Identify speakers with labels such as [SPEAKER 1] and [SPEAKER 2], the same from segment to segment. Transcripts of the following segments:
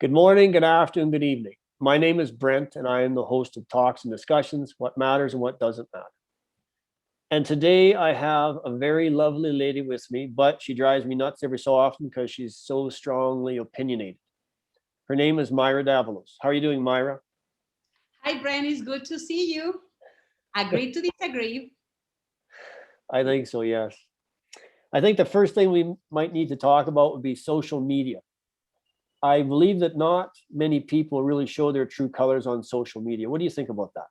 [SPEAKER 1] Good morning, good afternoon, good evening. My name is Brent, and I am the host of Talks and Discussions, What Matters and What Doesn't Matter. And today I have a very lovely lady with me, but she drives me nuts every so often because she's so strongly opinionated. Her name is Maira Davalos. How are you doing, Maira?
[SPEAKER 2] Hi, Brent. It's good to see you. Agree to disagree.
[SPEAKER 1] I think so, yes. I think the first thing we might need to talk about would be social media. I believe that not many people really show their true colors on social media. What do you think about that?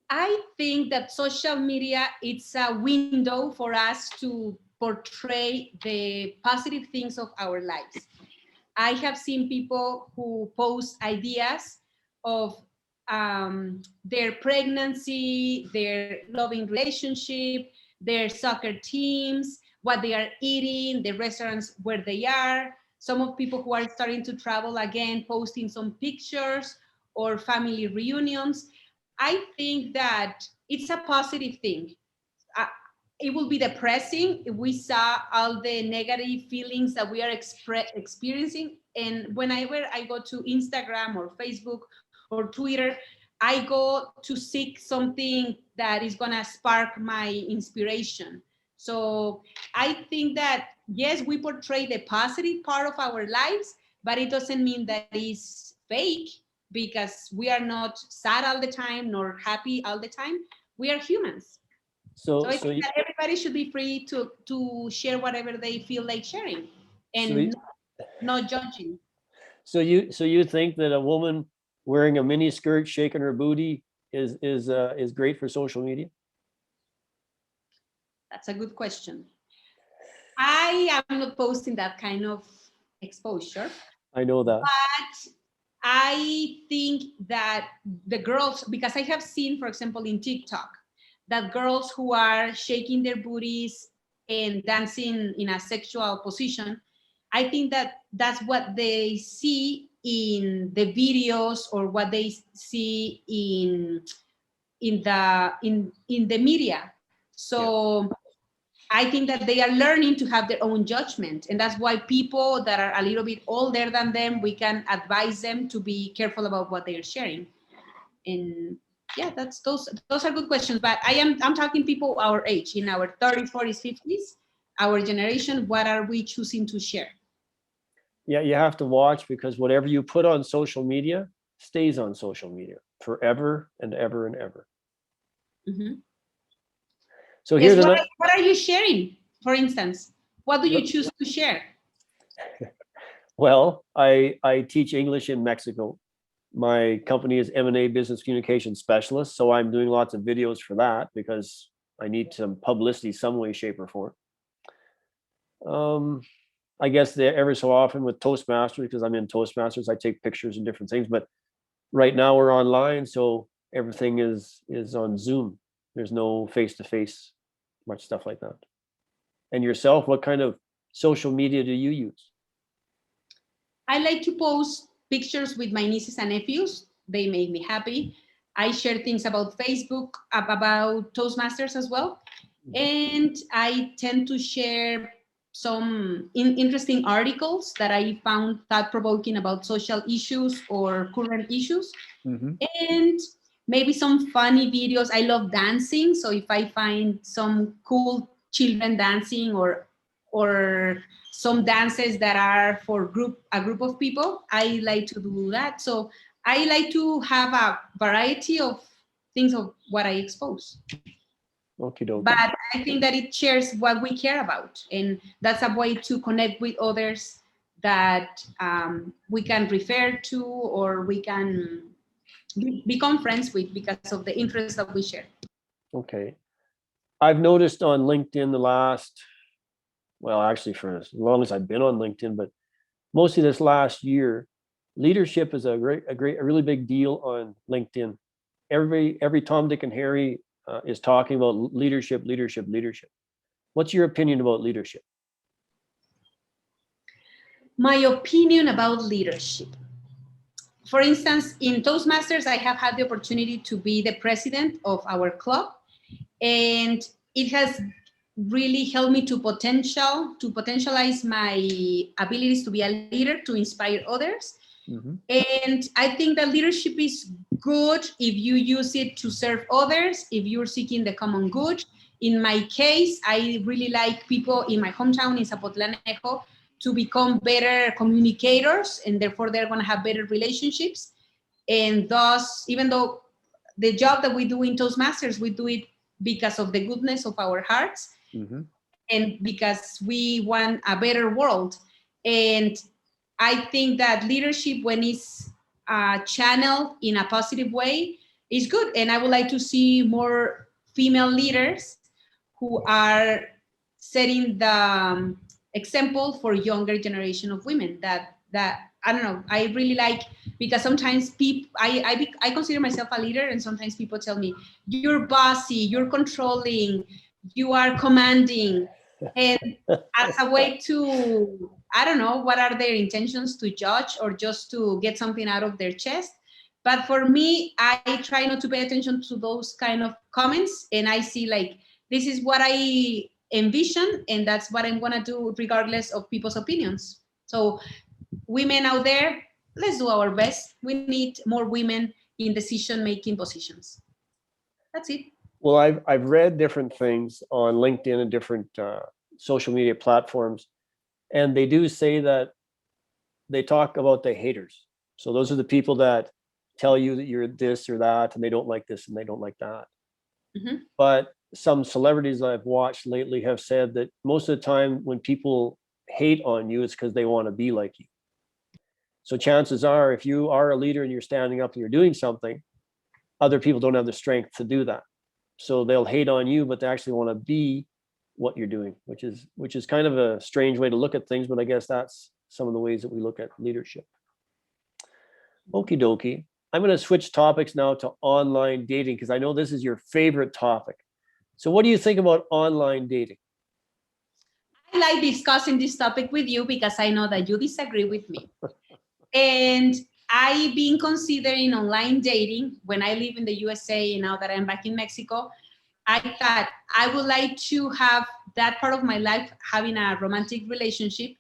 [SPEAKER 2] I think that social media it's a window for us to portray the positive things of our lives. I have seen people who post ideas of their pregnancy, their loving relationship, their soccer teams, what they are eating, the restaurants where they are. Some of people who are starting to travel again, posting some pictures or family reunions. I think that it's a positive thing. Uh, it will be depressing if we saw all the negative feelings that we are experiencing. And whenever I go to Instagram or Facebook or Twitter, I go to seek something that is going to spark my inspiration. So I think that, yes, we portray the positive part of our lives, but it doesn't mean that it's fake because we are not sad all the time nor happy all the time. We are humans. So
[SPEAKER 1] So,
[SPEAKER 2] I
[SPEAKER 1] so
[SPEAKER 2] think
[SPEAKER 1] you,
[SPEAKER 2] that everybody should be free to share whatever they feel like sharing
[SPEAKER 1] so,
[SPEAKER 2] and
[SPEAKER 1] you,
[SPEAKER 2] not judging.
[SPEAKER 1] so you think that a woman wearing a mini skirt, shaking her booty, is great for social media?
[SPEAKER 2] That's a good question. I am not posting that kind of exposure,
[SPEAKER 1] I know that.
[SPEAKER 2] but I think that the girls, because I have seen, for example, in TikTok, that girls who are shaking their booties and dancing in a sexual position, I think that that's what they see in the videos or what they see in the media.
[SPEAKER 1] Yeah.
[SPEAKER 2] So I think that they are learning to have their own judgment. And that's why people that are a little bit older than them, we can advise them to be careful about what they are sharing. And yeah, that's those are good questions. But I'm talking people our age, in our 30s, 40s, 50s, our generation, what are we choosing to share?
[SPEAKER 1] Yeah, you have to watch because whatever you put on social media stays on social media forever and ever and ever.
[SPEAKER 2] Mhm.
[SPEAKER 1] So
[SPEAKER 2] Yes,
[SPEAKER 1] here's another.
[SPEAKER 2] what are you sharing? For instance, what do you choose to share?
[SPEAKER 1] Well, I teach English in Mexico. My company is M&A Business Communication Specialist, so I'm doing lots of videos for that because I need some publicity some way, shape, or form. Um, I guess every so often with Toastmasters, because I'm in Toastmasters, I take pictures and different things. But right now we're online, so everything is on Zoom. There's no face to face, much stuff like that. And yourself, what kind of social media do you use?
[SPEAKER 2] I like to post pictures with my nieces and nephews. They make me happy. I share things about Facebook, about Toastmasters as well. And I tend to share some interesting articles that I found thought provoking about social issues or current issues.
[SPEAKER 1] Mm-hmm.
[SPEAKER 2] And maybe some funny videos. I love dancing. So if I find some cool children dancing or some dances that are for a group of people, I like to do that. So I like to have a variety of things of what I expose.
[SPEAKER 1] Okie dokie.
[SPEAKER 2] But I think that it shares what we care about, and that's a way to connect with others that we can refer to or we can become friends with because of the interests that we share.
[SPEAKER 1] Okay. I've noticed on LinkedIn well, actually for as long as I've been on LinkedIn, but mostly this last year, leadership is a really big deal on LinkedIn. Every Tom, Dick, and Harry is talking about leadership, leadership, leadership. What's your opinion about leadership?
[SPEAKER 2] My opinion about leadership. For instance, in Toastmasters, I have had the opportunity to be the president of our club, and it has really helped me to potentialize my abilities to be a leader, to inspire others.
[SPEAKER 1] Mm-hmm.
[SPEAKER 2] And I think that leadership is good if you use it to serve others, if you're seeking the common good. In my case, I really like people in my hometown in Zapotlanejo to become better communicators, and therefore they're going to have better relationships. And thus, even though the job that we do in Toastmasters, we do it because of the goodness of our hearts,
[SPEAKER 1] Mm-hmm.
[SPEAKER 2] and because we want a better world. And I think that leadership, when it's channeled in a positive way, is good. And I would like to see more female leaders who are setting the example for younger generation of women. That I don't know. I really like, because sometimes people, I consider myself a leader, and sometimes people tell me, "You're bossy, you're controlling, you are commanding," and as a way to, I don't know what are their intentions, to judge or just to get something out of their chest. But for me, I try not to pay attention to those kind of comments, and I see like, this is what I envision, and that's what I'm gonna do regardless of people's opinions. So women out there, let's do our best. We need more women in decision-making positions. That's it.
[SPEAKER 1] Well, I've read different things on LinkedIn and different social media platforms, and they do say that they talk about the haters. So those are the people that tell you that you're this or that, and they don't like this and they don't like that.
[SPEAKER 2] Mm-hmm.
[SPEAKER 1] But some celebrities I've watched lately have said that most of the time when people hate on you, it's because they want to be like you. So chances are, if you are a leader and you're standing up and you're doing something, other people don't have the strength to do that. So they'll hate on you, but they actually want to be what you're doing, which is kind of a strange way to look at things, but I guess that's some of the ways that we look at leadership. Okie dokie. I'm going to switch topics now to online dating, because I know this is your favorite topic. So what do you think about online dating?
[SPEAKER 2] I like discussing this topic with you because I know that you disagree with me. And I've been considering online dating when I live in the USA, and now that I'm back in Mexico. I thought I would like to have that part of my life, having a romantic relationship.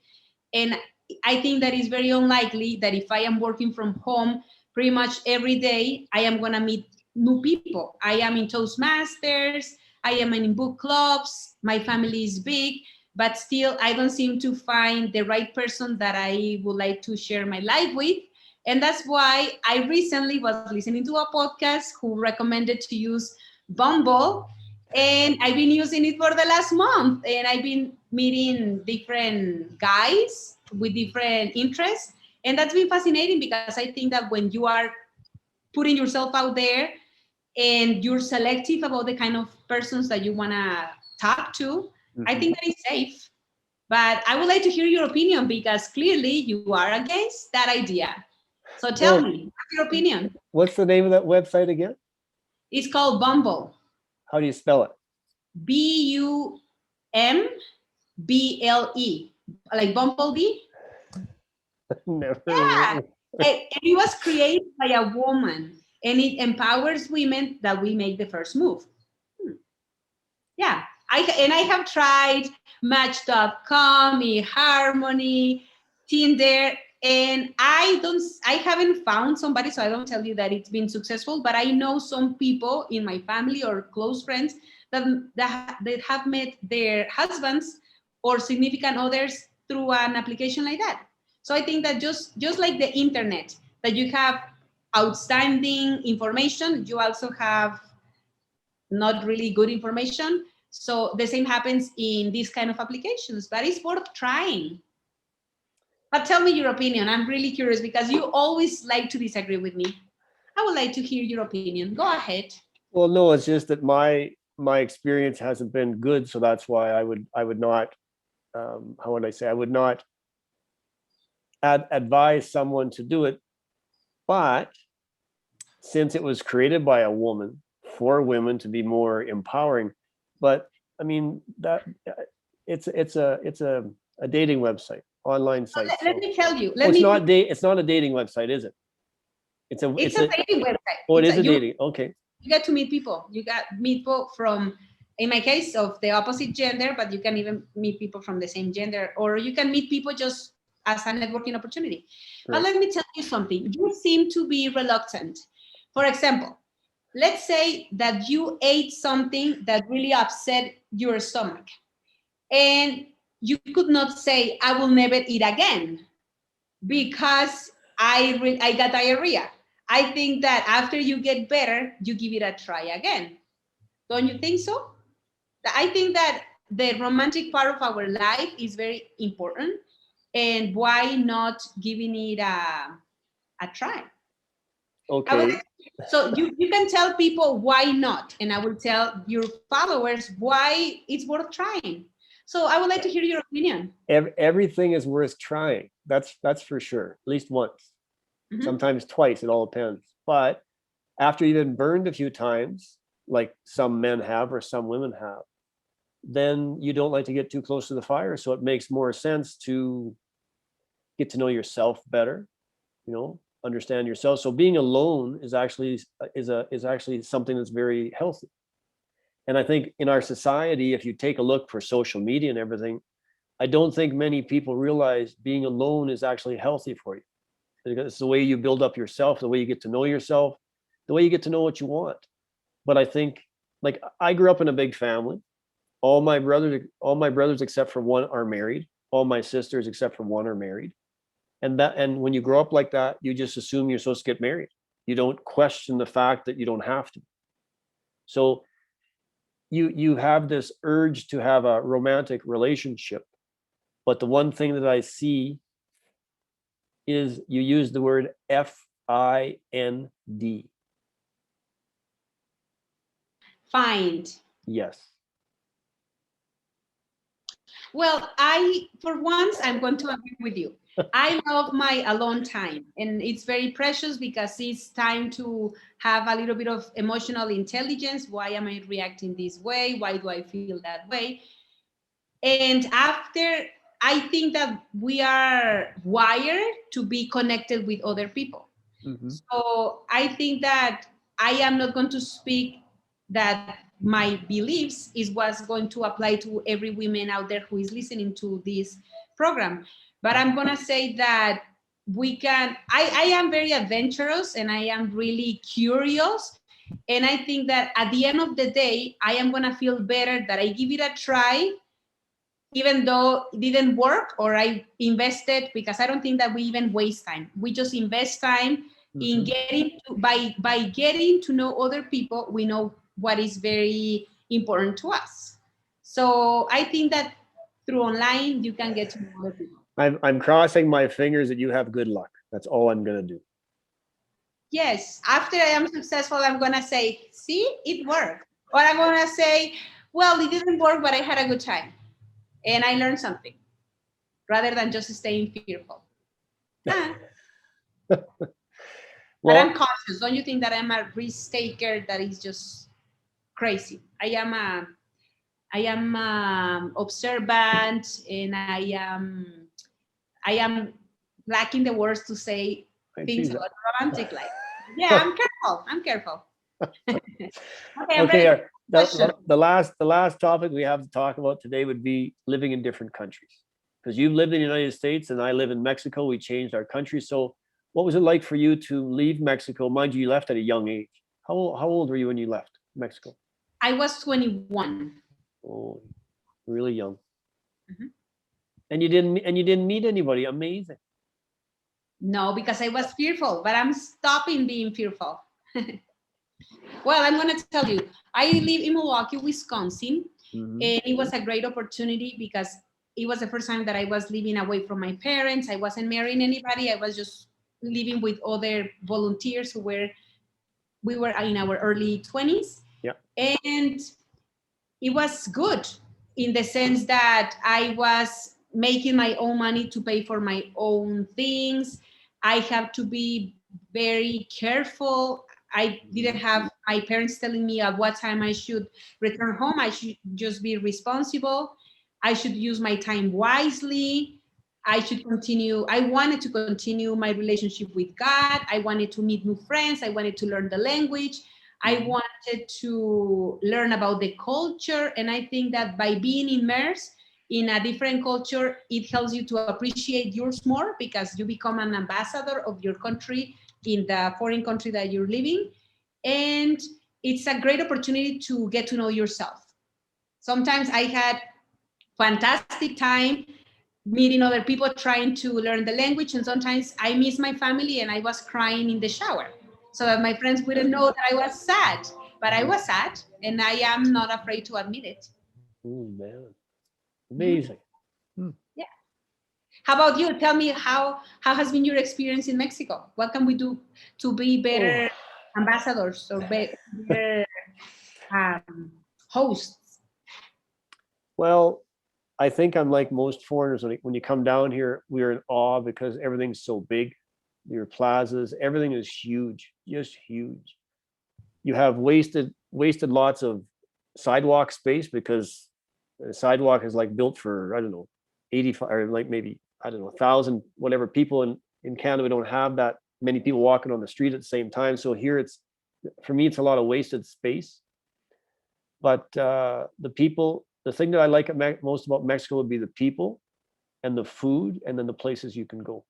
[SPEAKER 2] And I think that is very unlikely that if I am working from home pretty much every day, I am going to meet new people. I am in Toastmasters, I am in book clubs, my family is big, but still I don't seem to find the right person that I would like to share my life with. And that's why I recently was listening to a podcast who recommended to use Bumble, and I've been using it for the last month, and I've been meeting different guys with different interests, and that's been fascinating because I think that when you are putting yourself out there and you're selective about the kind of persons that you want to talk to, I think that is safe. But I would like to hear your opinion, because clearly you are against that idea. So tell me, what's your opinion?
[SPEAKER 1] What's the name of that website again?
[SPEAKER 2] It's called Bumble.
[SPEAKER 1] How do you spell it?
[SPEAKER 2] Bumble, like Bumblebee.
[SPEAKER 1] Never.
[SPEAKER 2] Yeah, and it was created by a woman, and it empowers women that we make the first move. Yeah, I have tried Match.com, eHarmony, Tinder, and I haven't found somebody, so I don't tell you that it's been successful. But I know some people in my family or close friends that have met their husbands or significant others through an application like that. So I think that just like the internet, that you have outstanding information, you also have not really good information. So the same happens in these kind of applications, but it's worth trying. But tell me your opinion. I'm really curious because you always like to disagree with me. I would like to hear your opinion. Go ahead.
[SPEAKER 1] Well, no, it's just that my experience hasn't been good, so that's why I would not. How would I say? I would not advise someone to do it. But since it was created by a woman for women to be more empowering, but I mean that it's a dating website, online site.
[SPEAKER 2] Let me tell you.
[SPEAKER 1] It's not a dating website, is it?
[SPEAKER 2] It's a dating website.
[SPEAKER 1] Oh, it is a dating. Okay.
[SPEAKER 2] You get to meet people. You got meet people from in my case of the opposite gender, but you can even meet people from the same gender, or you can meet people just as a networking opportunity.
[SPEAKER 1] Right.
[SPEAKER 2] But let me tell you something. You seem to be reluctant. For example, let's say that you ate something that really upset your stomach, and you could not say, I will never eat again because I got diarrhea. I think that after you get better, you give it a try again. Don't you think so? I think that the romantic part of our life is very important, and why not giving it a try?
[SPEAKER 1] Okay.
[SPEAKER 2] So you can tell people why not, and I will tell your followers why it's worth trying. So I would like to hear your opinion.
[SPEAKER 1] Everything is worth trying. That's for sure. At least once, sometimes twice. It all depends. But after you've been burned a few times, like some men have or some women have, then you don't like to get too close to the fire. So it makes more sense to get to know yourself better, understand yourself. So being alone is actually something that's very healthy. And I think in our society, if you take a look for social media and everything, I don't think many people realize being alone is actually healthy for you. It's the way you build up yourself, the way you get to know yourself, the way you get to know what you want. But I think, like, I grew up in a big family. All my brothers except for one are married. All my sisters except for one are married. And when you grow up like that, you just assume you're supposed to get married. You don't question the fact that you don't have to. So you have this urge to have a romantic relationship. But the one thing that I see is you use the word FIND.
[SPEAKER 2] Find.
[SPEAKER 1] Yes.
[SPEAKER 2] Well, for once, I'm going to agree with you. I love my alone time, and it's very precious because it's time to have a little bit of emotional intelligence. Why am I reacting this way? Why do I feel that way? And after, I think that we are wired to be connected with other people.
[SPEAKER 1] Mm-hmm.
[SPEAKER 2] So I think that I am not going to speak that my beliefs is what's going to apply to every woman out there who is listening to this program. But I'm going to say that I am very adventurous, and I am really curious. And I think that at the end of the day, I am going to feel better that I give it a try, even though it didn't work, or I invested, because I don't think that we even waste time. We just invest time in getting to, by getting to know other people. We know what is very important to us. So I think that through online, you can get to know other people.
[SPEAKER 1] I'm crossing my fingers that you have good luck. That's all I'm going to do.
[SPEAKER 2] Yes, after I am successful, I'm going to say, see, it worked. Or I'm going to say, well, it didn't work, but I had a good time and I learned something, rather than just staying fearful. But I'm cautious. Don't you think that I'm a risk taker that is just crazy? I am observant, and I am lacking the words to say things about romantic life. Yeah, I'm careful.
[SPEAKER 1] Okay, the last topic we have to talk about today would be living in different countries. Because you've lived in the United States and I live in Mexico. We changed our country. So what was it like for you to leave Mexico? Mind you, you left at a young age. How old were you when you left Mexico?
[SPEAKER 2] I was 21.
[SPEAKER 1] Oh, really young. Mm-hmm. And you didn't meet anybody. Amazing.
[SPEAKER 2] No, because I was fearful, but I'm stopping being fearful. Well, I'm going to tell you, I live in Milwaukee, Wisconsin, and it was a great opportunity because it was the first time that I was living away from my parents. I wasn't marrying anybody. I was just living with other volunteers we were in our early 20s.
[SPEAKER 1] Yeah.
[SPEAKER 2] And it was good in the sense that I was making my own money to pay for my own things. I have to be very careful. I didn't have my parents telling me at what time I should return home. I should just be responsible. I should use my time wisely. I wanted to continue my relationship with God. I wanted to meet new friends. I wanted to learn the language. I wanted wanted to learn about the culture. And I think that by being immersed in a different culture, it helps you to appreciate yours more because you become an ambassador of your country in the foreign country that you're living. And it's a great opportunity to get to know yourself. Sometimes I had fantastic time meeting other people trying to learn the language, and sometimes I miss my family and I was crying in the shower so that my friends wouldn't know that I was sad, but I was sad and I am not afraid to admit it.
[SPEAKER 1] Oh man, amazing.
[SPEAKER 2] Yeah. How about you? Tell me how has been your experience in Mexico? What can we do to be better ambassadors or better hosts?
[SPEAKER 1] Well, I think I'm like most foreigners. When you come down here, we're in awe because everything's so big. Your plazas, everything is huge, just huge. You have wasted lots of sidewalk space because the sidewalk is like built for, I don't know, 85 or like maybe, I don't know, 1,000 whatever people in Canada. We don't have that many people walking on the street at the same time. So here for me, it's a lot of wasted space. But the people, the thing that I like most about Mexico would be the people and the food and then the places you can go.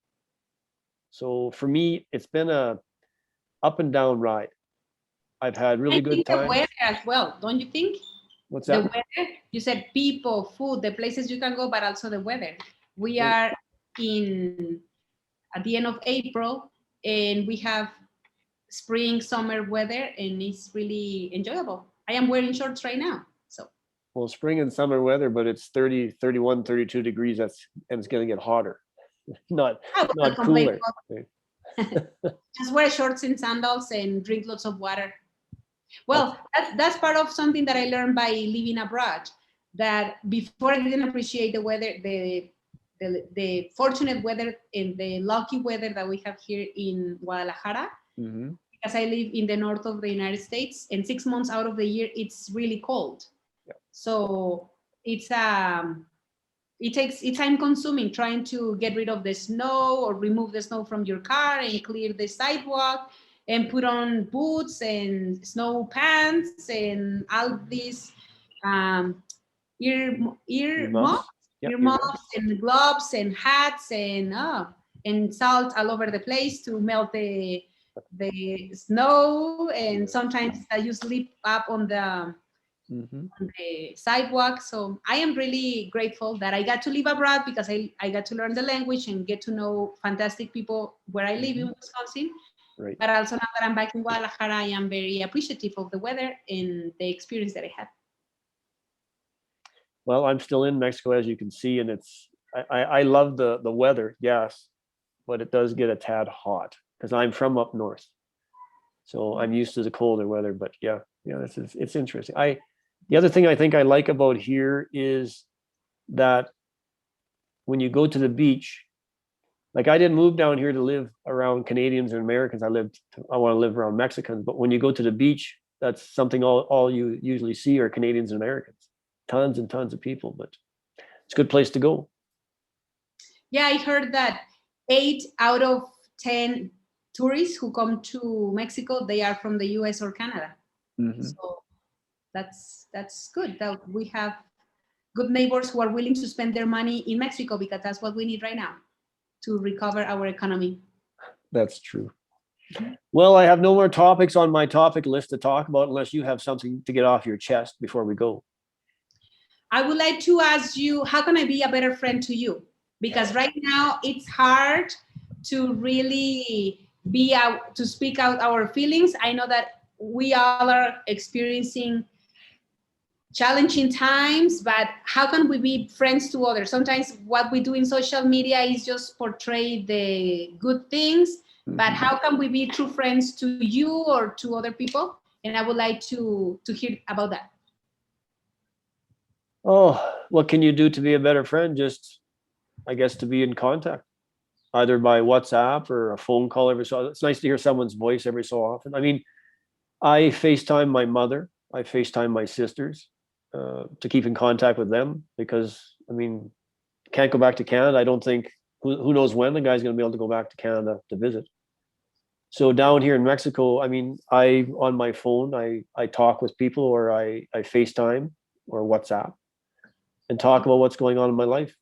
[SPEAKER 1] So for me, it's been a up and down ride. I've had really good
[SPEAKER 2] The
[SPEAKER 1] times.
[SPEAKER 2] weather as well, don't you think?
[SPEAKER 1] What's
[SPEAKER 2] The
[SPEAKER 1] that?
[SPEAKER 2] weather, you said people, food, the places you can go, but also the weather. We are at the end of April and we have spring, summer weather and it's really enjoyable. I am wearing shorts right now. So
[SPEAKER 1] Well, spring and summer weather, but it's 30, 31, 32 degrees. And it's going to get hotter, not cooler.
[SPEAKER 2] Just wear shorts and sandals and drink lots of water. Well, that's part of something that I learned by living abroad. That before I didn't appreciate the weather, the fortunate weather and the lucky weather that we have here in Guadalajara.
[SPEAKER 1] Mm-hmm.
[SPEAKER 2] Because I live in the north of the United States, and 6 months out of the year it's really cold. Yeah. So it's time consuming trying to get rid of the snow or remove the snow from your car and clear the sidewalk and put on boots and snow pants and all these ear muffs and gloves and hats and salt all over the place to melt the snow, and sometimes you slip up on the sidewalk. So I am really grateful that I got to live abroad because I got to learn the language and get to know fantastic people where I live in Wisconsin. Right. But also now that I'm back in Guadalajara, I am very appreciative of the weather and the experience that I had.
[SPEAKER 1] Well, I'm still in Mexico, as you can see, and I love the weather, yes, but it does get a tad hot because I'm from up north. So I'm used to the colder weather, but yeah, it's interesting. The other thing I think I like about here is that when you go to the beach, like I didn't move down here to live around Canadians and Americans. I want to live around Mexicans, but when you go to the beach, that's something all you usually see are Canadians and Americans. Tons and tons of people, but it's a good place to go.
[SPEAKER 2] Yeah, I heard that 8 out of 10 tourists who come to Mexico, they are from the US or Canada. Mm-hmm. So that's good that we have good neighbors who are willing to spend their money in Mexico because that's what we need right now to recover our economy.
[SPEAKER 1] That's true. Well, I have no more topics on my topic list to talk about unless you have something to get off your chest before we go.
[SPEAKER 2] I would like to ask you, how can I be a better friend to you? Because right now it's hard to really to speak out our feelings. I know that we all are experiencing challenging times, but how can we be friends to others? Sometimes what we do in social media is just portray the good things, but how can we be true friends to you or to other people? And I would like to hear about that.
[SPEAKER 1] Oh, what can you do to be a better friend? Just, I guess, to be in contact, either by WhatsApp or a phone call every so often. It's nice to hear someone's voice every so often. I mean, I FaceTime my mother. I FaceTime my sisters to keep in contact with them because, I mean, can't go back to Canada. I don't think, who knows when the guy's going to be able to go back to Canada to visit. So down here in Mexico, I mean, on my phone, I talk with people, or I FaceTime or WhatsApp and talk about what's going on in my life.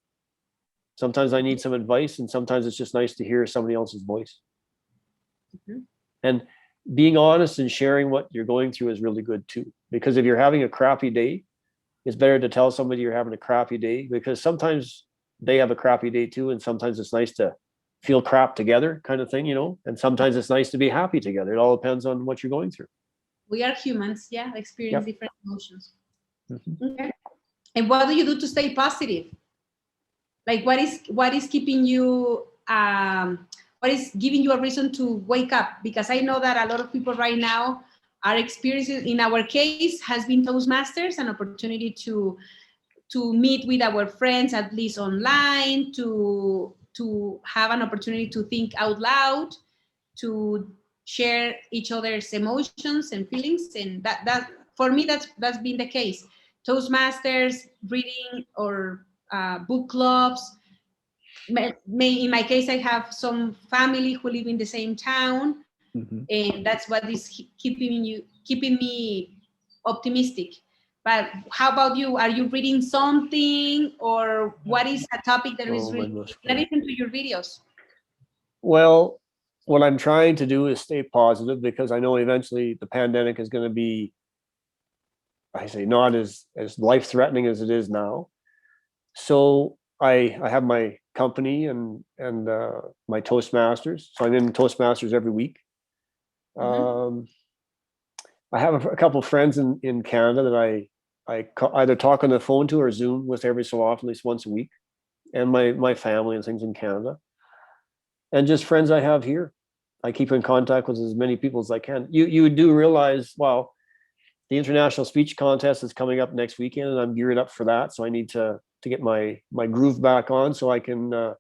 [SPEAKER 1] Sometimes I need some advice, and sometimes it's just nice to hear somebody else's voice.
[SPEAKER 2] Mhm.
[SPEAKER 1] And being honest and sharing what you're going through is really good too. Because if you're having a crappy day, it's better to tell somebody you're having a crappy day, because sometimes they have a crappy day too. And sometimes it's nice to feel crap together, kind of thing, you know, and sometimes it's nice to be happy together. It all depends on what you're going through.
[SPEAKER 2] We are humans, yeah, experience
[SPEAKER 1] Yep.
[SPEAKER 2] different emotions.
[SPEAKER 1] Mhm.
[SPEAKER 2] Okay. And what do you do to stay positive? Like what is keeping you what is giving you a reason to wake up? Because I know that a lot of people right now are experiencing, in our case, has been Toastmasters, an opportunity to meet with our friends, at least online, to have an opportunity to think out loud, to share each other's emotions and feelings. And that for me, that's been the case. Toastmasters, reading, or book clubs. In my case, I have some family who live in the same town,
[SPEAKER 1] Mhm.
[SPEAKER 2] and that's what is keeping me optimistic. But how about you? Are you reading something, or what is a topic that is
[SPEAKER 1] Oh,
[SPEAKER 2] really,
[SPEAKER 1] mine must
[SPEAKER 2] in
[SPEAKER 1] go.
[SPEAKER 2] addition to your videos?
[SPEAKER 1] Well, what I'm trying to do is stay positive, because I know eventually the pandemic is going to be, I say, not as life threatening as it is now. So I have my company and my Toastmasters. So I'm in Toastmasters every week.
[SPEAKER 2] Mhm.
[SPEAKER 1] I have a couple of friends in Canada that either talk on the phone to or Zoom with every so often, at least once a week, and my family and things in Canada, and just friends I have here. I keep in contact with as many people as I can. You do realize, well, the international speech contest is coming up next weekend, and I'm geared up for that. So I need to get my groove back on, so I can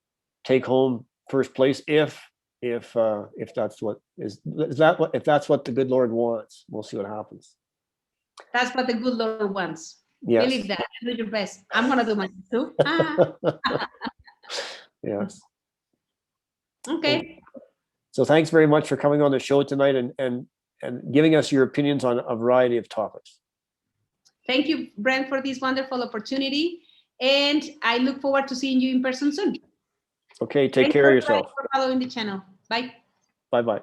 [SPEAKER 1] take home first place if that's what if that's what the good Lord wants. We'll see what happens.
[SPEAKER 2] That's what the good Lord wants.
[SPEAKER 1] Yes.
[SPEAKER 2] Believe that. Do your best. I'm gonna do my best too.
[SPEAKER 1] Yes.
[SPEAKER 2] Okay.
[SPEAKER 1] So thanks very much for coming on the show tonight, and giving us your opinions on a variety of topics.
[SPEAKER 2] Thank you, Brent, for this wonderful opportunity. And I look forward to seeing you in person soon.
[SPEAKER 1] Okay, take
[SPEAKER 2] Thanks
[SPEAKER 1] care of
[SPEAKER 2] everybody
[SPEAKER 1] yourself.
[SPEAKER 2] for following the channel. Bye.
[SPEAKER 1] Bye bye.